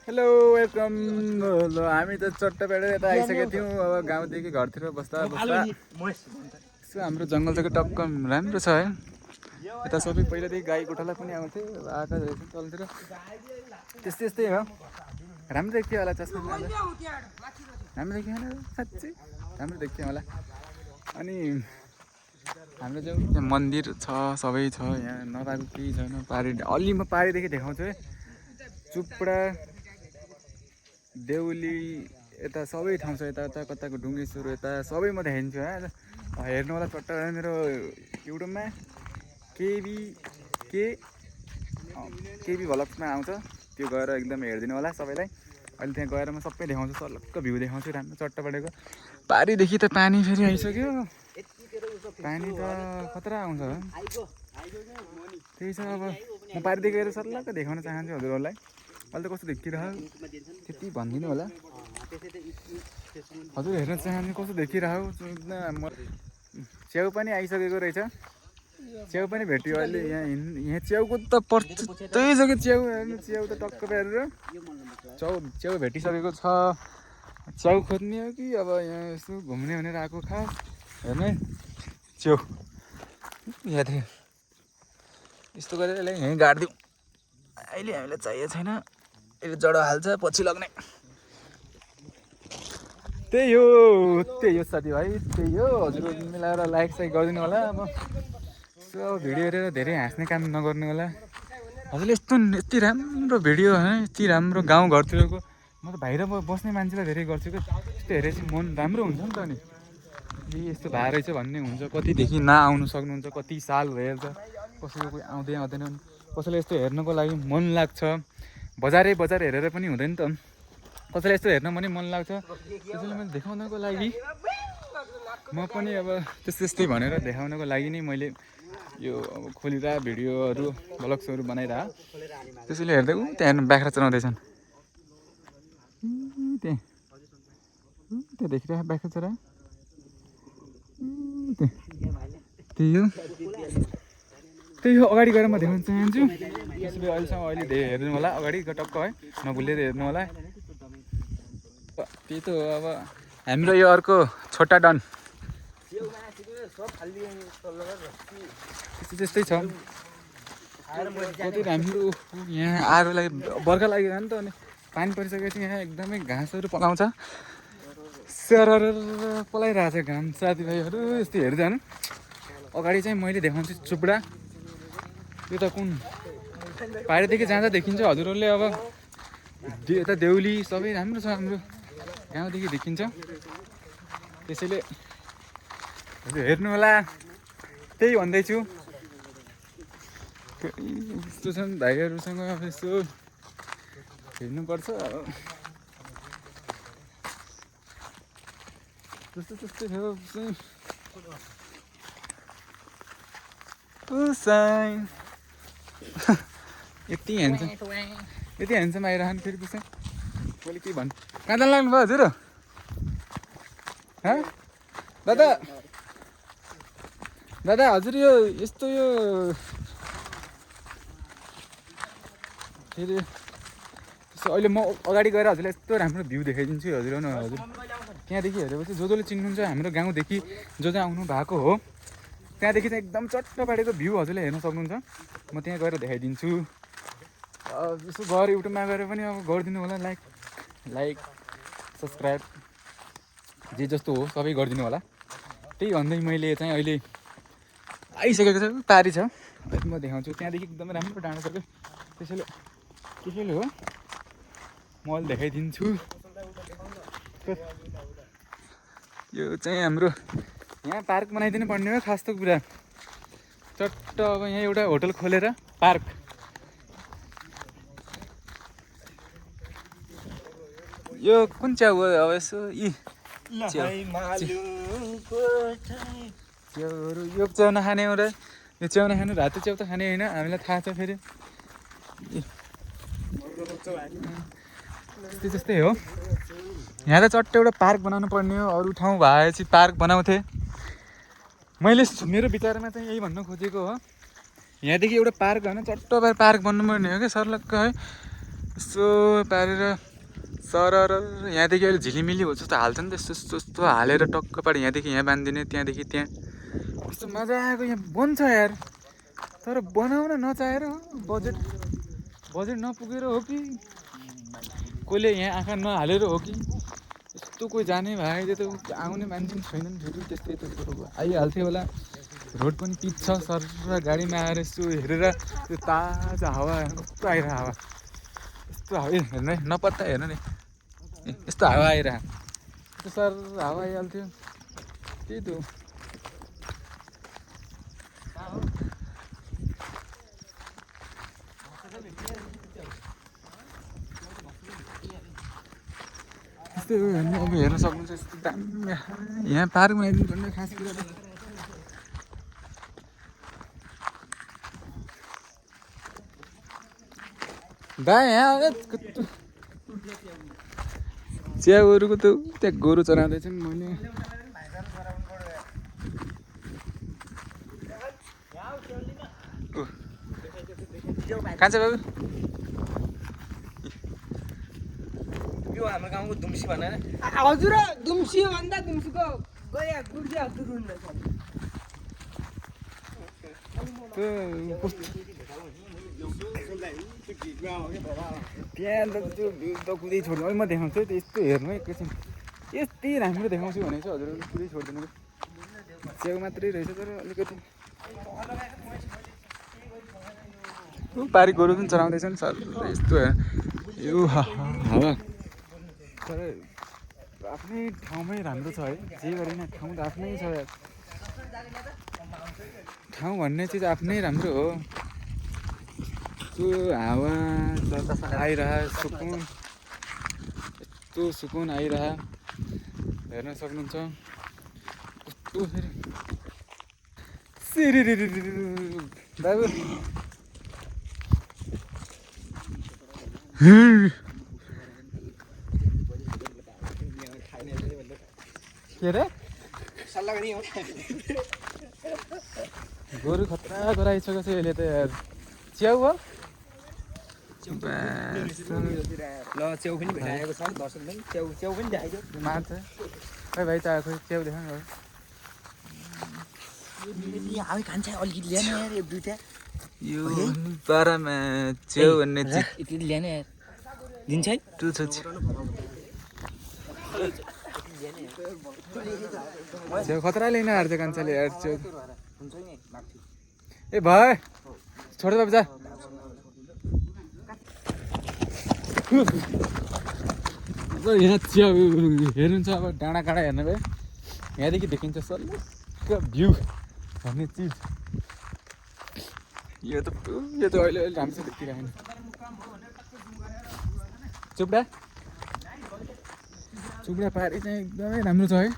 Hello welcome. ल हामी त चट्टपेट यता आइसकेका थियौँ। अब गाउँदेखि घरतिर बस्दा बस्दा यसो हाम्रो जङ्गल चाहिँ टक्क राम्रो छ है। यता सबै पहिलादेखि गाई गोठाला पनि आउँथे, आएका रहेछ तलतिर। त्यस्तै त्यस्तै हो। राम्रो देखियो होला चस्मा, राम्रो देखियो होला साँच्चै राम्रो देखियो होला। अनि हाम्रो चाहिँ त्यहाँ मन्दिर छ, सबै छ यहाँ, नपाएको केही छैन। पारी अलि म पारीदेखि देखाउँछु है। चुप्डा देउली यता सबै ठाउँ छ, यता कताको ढुङ्गेश्वर यता सबै म देखाइदिन्छु है। हेर्नु होला चट्ट मेरो युट्युबमा केबी भ्लग्समा आउँछ, त्यो गएर एकदम हेरिदिनु होला सबैलाई। अहिले त्यहाँ गएर म सबै देखाउँछु, सल्लक्क भ्यू देखाउँछु राम्रो चट्टपटेको। पारीदेखि त पानी फेरि आइसक्यो, पानी त खतरा आउँछ। त्यही छ, अब म पारीदेखि गएर सल्लक्क देखाउन चाहन्छु हजुरहरूलाई। अहिले त कस्तो देखिरहेको त्यति भनिदिनु होला। हजुर हेर्न चाहन्छु कस्तो देखिरहेको। च्याउ पनि आइसकेको रहेछ, च्याउ पनि भेट्यो अहिले। यहाँ च्याउको त पर्छ त्यही छ कि च्याउ हेर्नु, च्याउ त टक्क हेरेर च्याउ भेटिसकेको छ। च्याउ खोज्ने हो कि अब यहाँ यसो घुम्ने भनेर आएको खास हेर्नु है। च्याउ यहाँ थियो, यस्तो गरेर यसलाई यहीँ गाडिदिउँ। अहिले हामीलाई चाहिएको छैन, यसले जडो हाल्छ पछि लग्ने। त्यही हो साथीभाइ, त्यही हो। हजुर मिलाएर लाइक साइक गरिदिनु होला। अब यसो भिडियो हेरेर धेरै हाँस्ने काम नगर्नु होला हजुरले। यति राम्रो भिडियो होइन, यति राम्रो गाउँ घरतिरको। म त बाहिर बस्ने मान्छेलाई धेरै गर्छु क्या, यस्तो हेरेपछि मन राम्रो हुन्छ नि त। अनि यस्तो भए रहेछ भन्ने हुन्छ। कतिदेखि नआउनु सक्नुहुन्छ, कति साल भइहाल्छ, कसैको कोही आउँदै आउँदैनन्, कसैलाई यस्तो हेर्नको लागि मन लाग्छ। बजार हेरेर पनि हुँदैन त, कसैलाई यस्तो हेर्न पनि मन लाग्छ। त्यसैले मैले देखाउनको लागि, म पनि अब त्यस्तै भनेर देखाउनको लागि नै मैले यो अब खोलिरह भिडियोहरू भ्लग्सहरू बनाइरह। त्यसैले हेर्दै त्यहाँ बाख्रा चराउँदैछन्, त्यहाँ देखिरहेको बाख्रा चरा, त्यही हो। अगाडि गएर म देखाउन चाहन्छु। त्यसैले अहिले हेर्नु होला, अगाडि टक्क है, नभुलेर हेर्नु होला। त्यही त हो। अब हाम्रो यो अर्को छोटा डन त्यस्तै छ। कति राम्रो यहाँ आगोलाई बर्खा लागेको नि त, अनि पानी परिसकेपछि यहाँ एकदमै घाँसहरू पलाउँछ, सरर पलाइरहेछ घाम। साथीभाइहरू यस्तो हेरिजानु। अगाडि चाहिँ मैले देखाउँछु चुप्डा, यो त कुन पारीदेखि जाँदा देखिन्छ हजुरहरूले। अब यता देउली सबै राम्रो छ, हाम्रो गाउँदेखि देखिन्छ। त्यसैले हजुर हेर्नु होला, त्यही भन्दैछु। यस्तो छन् भाइहरूसँग, अब यसो हेर्नुपर्छ। त्यस्तै थियो यति ह्यान्डसम आइरहनु फेरि पुसा। मैले के भन्नु, कहाँ जानु लाग्नु भयो हजुर? दादा हजुर यो यस्तो यो फेरि त्यसो अहिले म अगाडि गएर हजुरलाई यस्तो राम्रो भ्यू देखाइदिन्छु हजुर। हो न हजुर, त्यहाँदेखि हेरेपछि जसले चिन्नुहुन्छ हाम्रो गाउँदेखि, जो आउनु भएको हो, त्यहाँदेखि चाहिँ एकदम चट्टपाटेको भ्यू हजुरले हेर्न सक्नुहुन्छ। म त्यहाँ गएर देखाइदिन्छु। यसो गएर युट्युबमा गएर पनि अब गरिदिनु होला, लाइक सब्सक्राइब जे जस्तो हो सबै गरिदिनु होला। त्यही भन्दै मैले चाहिँ अहिले आइसकेको छ, पारी छ, अहिले म देखाउँछु। त्यहाँदेखि एकदमै राम्रो डाँडो छ क्या, त्यसैले हो म अहिले देखाइदिन्छु। यो चाहिँ हाम्रो यहाँ पार्क बनाइदिनु पर्ने हो खास त कुरा। चट्ट अब यहाँ एउटा होटल खोलेर पार्क, यो कुन च्याउ हो अब यसो च्याउहरू। यो च्याउ नखाने हो र, यो च्याउ नखानु, रातो च्याउ त खाने होइन, हामीलाई थाहा छ फेरि। त्यस्तै हो। यहाँ त चट्ट एउटा पार्क बनाउनु पर्ने हो, अरू ठाउँ भएपछि पार्क बनाउँथे। मैले मेरो विचारमा चाहिँ यही भन्न खोजेको हो, यहाँदेखि एउटा पार्क होइन, चट्ट पार्क बन्नुपर्ने हो क्या सर्लक्क है। यसो पारेर सरर यहाँदेखि अहिले झिलिमिली हो जस्तो हाल्छ नि त यस्तो यस्तो हालेर टक्क पारेर यहाँदेखि यहाँ बाँधिदिने त्यहाँदेखि त्यहाँ यस्तो मजाको यहाँ बन्छ यार तर बनाउन नचाहेर बजेट नपुगेर हो कि कसले यहाँ आँखा नहालेर हो कि यस्तो कोही जाने भए त आउने मान्छे पनि छैनन् फेरि त्यस्तै त आइहाल्थ्यो होला रोड पनि पिच छ सर गाडीमा आएर यसो हेरेर त्यो ताजा हावा कस्तो आइरह हावा यस्तो हावा हेर्नु है नपत्ता हेर्नु नि यस्तो हावा आइरह यस्तो सर हावा आइहाल्थ्यो त्यही त हो यस्तै हो हेर्नु अब हेर्न सक्नुहुन्छ यस्तो दामी यहाँ पार्क बनाइदिनु पर्ने खास कुरा दा यहाँ चिया गोरुको त त्यहाँ गोरु चराउँदैछन् मैले कहाँ छ बाबु यो हाम्रो गाउँको दुम्सी भनेर हजुर दुम्सी हो भन्दा दुम्सीको गया गुर्जी हजुर हुनुहुन्छ त्यहाँ त त्यो भ्यू त कुदै छोड्नु अहिले म देखाउँछु है यस्तो हेर्नु है एकैछिन यति राम्रो देखाउँछु भनेको छु हजुर कुदै छोड्दिनु च्याउ मात्रै रहेछ तर अलिकति पारी गोरु पनि चलाउँदैछन् सर यस्तो यो हावा तर आफ्नै ठाउँमै राम्रो छ है जे गरेन ठाउँ त आफ्नै छ यार ठाउँ भन्ने चिज आफ्नै राम्रो हो त्यो हावा आइरह सुकुन यस्तो सुकुन आइरह हेर्न सक्नुहुन्छ कस्तो फेरि बाबु के रे गोरु खतरा गराइसकेको छ यसले त यार च्याउ हो ल च्याउ पनि भेटाएको छ दर्शकले च्याउ पनि देखाइदियो मान्छ खै भाइ त खोइ च्याउ देखाउनु भयो हावै खान्छ अलिकति ल्याएन यार एक दुईटा यो पारामा च्याउ भन्ने चिज यति ल्याएन यार दिन्छ है टु छ च्याउ खतरा लिन हार्छ कान्छाले यार च्याउ ए भाइ छोड बाबु जा यहाँ च्याउ हेर्नु छ अब डाँडा काँडा हेर्नु भयो यहाँदेखि देखिन्छ सल्लुक्क भ्यू भन्ने चिज यो त अहिले राम्रो देखिरहेको चुप्डा पारी चाहिँ एकदमै राम्रो छ है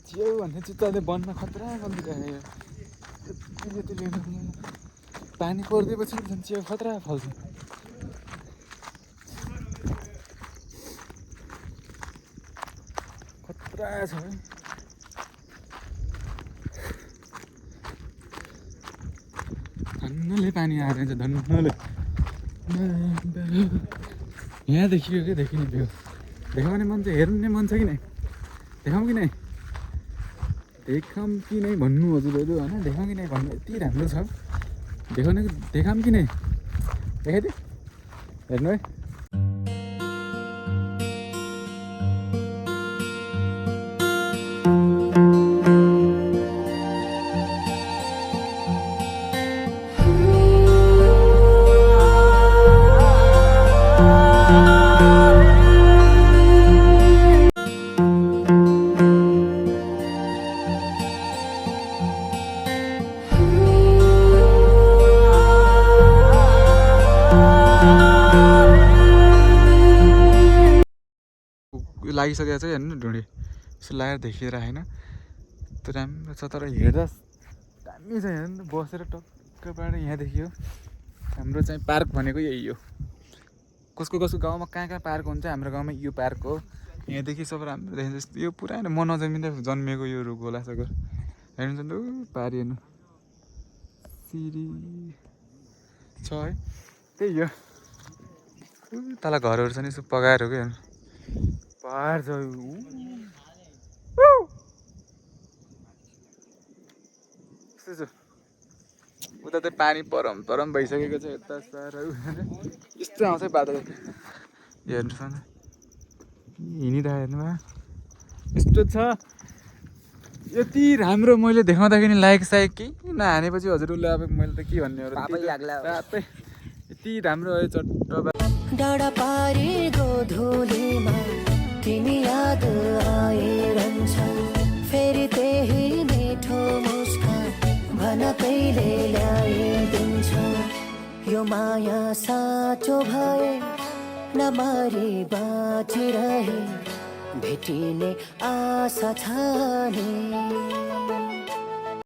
च्याउ भन्ने चिज त अहिले वनमा खतरा बनिदिरहेको पानी परिदिएपछि झन् च्याउ खतरा फल्छ खतरा छ है धन्नले पानी आएर जान्छ धन्नले यहाँ देखियो क्या देखिने भ्यू देखाउने मन चाहिँ हेर्ने मन छ कि नै देखाउँ कि नै देखाऊँ कि नै भन्नु हजुरहरू होइन देखाउँ कि नै भन्नु यति राम्रो छ देखाऊँ कि नै देखाइदिए हेर्नु है लागिसकेको छ हेर्नु ढुँडी यसो लगाएर देखिएर होइन त्यो राम्रो छ तर हेर्दा दामी छ हेर्नु बसेर टक्क ठिक्कबाट यहाँदेखि हो हाम्रो चाहिँ पार्क भनेको यही हो। कसको कसको गाउँमा कहाँ कहाँ पार्क हुन्छ, हाम्रो गाउँमा यो पार्क हो। यहाँदेखि सब राम्रो देखिन्छ। यो पुरानो म नजन्मिँदा जन्मिएको यो रुख होला सगर हेर्नुहुन्छ नि पारी हेर्नु सिरी छ है। त्यही हो तल घरहरू छ नि यसो पगाएर क्या पहाड छ यस्तो छ। उता चाहिँ पानी परम परम भइसकेको छ यता साह्रो यस्तो आउँछ बादल हेर्नुहोस् न हिँडिरहेको हेर्नु यस्तो छ। यति राम्रो मैले देखाउँदाखेरि लाइक साइक केही नहानेपछि हजुरले अब मैले त के भन्ने हो रातै यति राम्रो है चट्ट डाँडा पारी गोधुलीमा तिमी याद आइरहन्छ फेरि त्यही मिठो मुस्कान भन कहिले ल्याइदिन्छ यो माया साँचो भए नमरी बाँचिरहे भेटिने आशा छ नि।